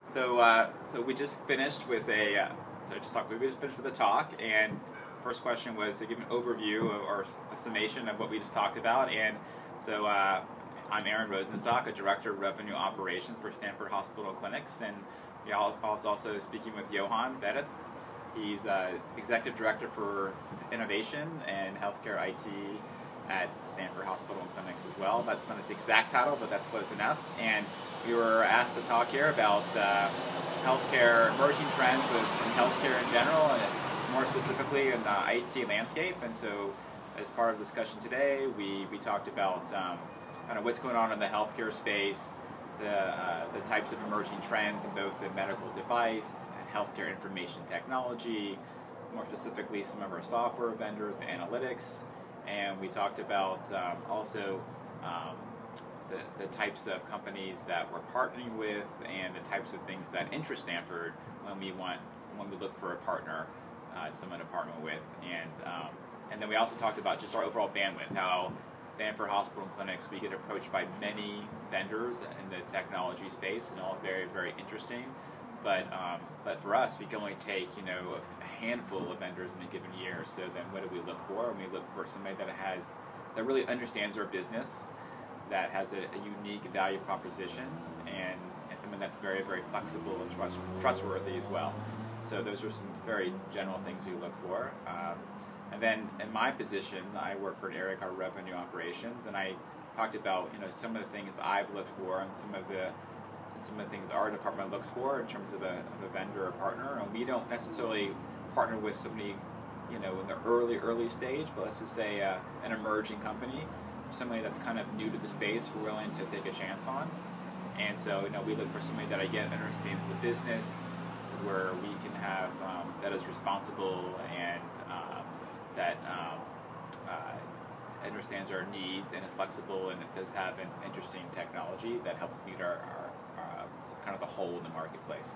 So we just finished with a we just finished with a talk, and first question was to give an overview or a summation of what we just talked about. And so I'm Rosenstock, a director of revenue operations for Stanford Hospital Clinics, and I was also speaking with Yohan, Vetteth. He's executive director for innovation and healthcare IT at Stanford Hospital and Clinics as well. That's not his exact title, but that's close enough. And we were asked to talk here about healthcare, emerging trends in healthcare in general, and more specifically in the IT landscape. And so, as part of the discussion today, we talked about kind of what's going on in the healthcare space, the types of emerging trends in both the medical device and healthcare information technology, more specifically some of our software vendors, the analytics. And we talked about also the types of companies that we're partnering with and the types of things that interest Stanford when we look for a partner, someone to partner with. And then we also talked about just our overall bandwidth, how Stanford Hospital and Clinics, we get approached by many vendors in the technology space, and all very, very interesting. But for us, we can only take a handful of vendors in a given year. So then, what do we look for? And we look for somebody that really understands our business, that has a unique value proposition, and someone that's very, very flexible and trustworthy as well. So those are some very general things we look for. And then in my position, I work for an area called revenue operations, and I talked about some of the things I've looked for and some of the things our department looks for in terms of a vendor or partner. And we don't necessarily partner with somebody in the early stage, but let's just say an emerging company, somebody that's kind of new to the space, we're willing to take a chance on. And so we look for somebody that understands the business, where we can have that is responsible and that understands our needs and is flexible, and it does have an interesting technology that helps meet our kind of the hole in the marketplace.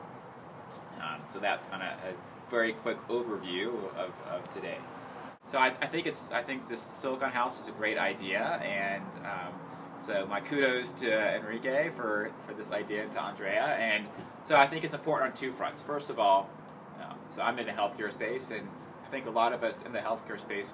So that's kind of a very quick overview of today. So I think this SiliconHouse is a great idea, and so my kudos to Enrique for this idea, and to Andrea. And so I think it's important on two fronts. First of all, so I'm in the healthcare space, and I think a lot of us in the healthcare space,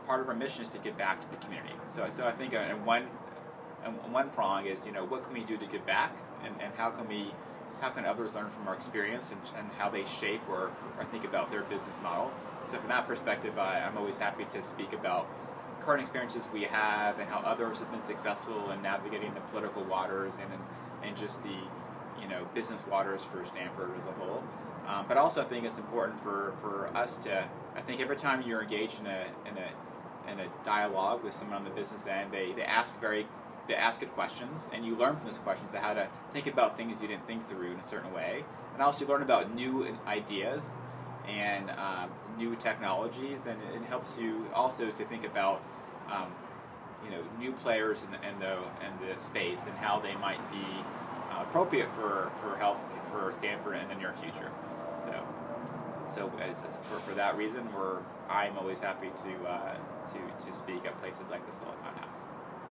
part of our mission is to give back to the community. So I think in one prong is what can we do to give back, and how can others learn from our experience and how they shape or think about their business model. So from that perspective, I'm always happy to speak about current experiences we have and how others have been successful in navigating the political waters and just the business waters for Stanford as a whole. But also I think it's important for us to, I think every time you're engaged in a dialogue with someone on the business end, they ask good questions, and you learn from those questions how to think about things you didn't think through in a certain way, and also learn about new ideas and new technologies, and it helps you also to think about new players in the space and how they might be appropriate for Stanford in the near future. So for that reason, I'm always happy to speak at places like the SiliconHouse.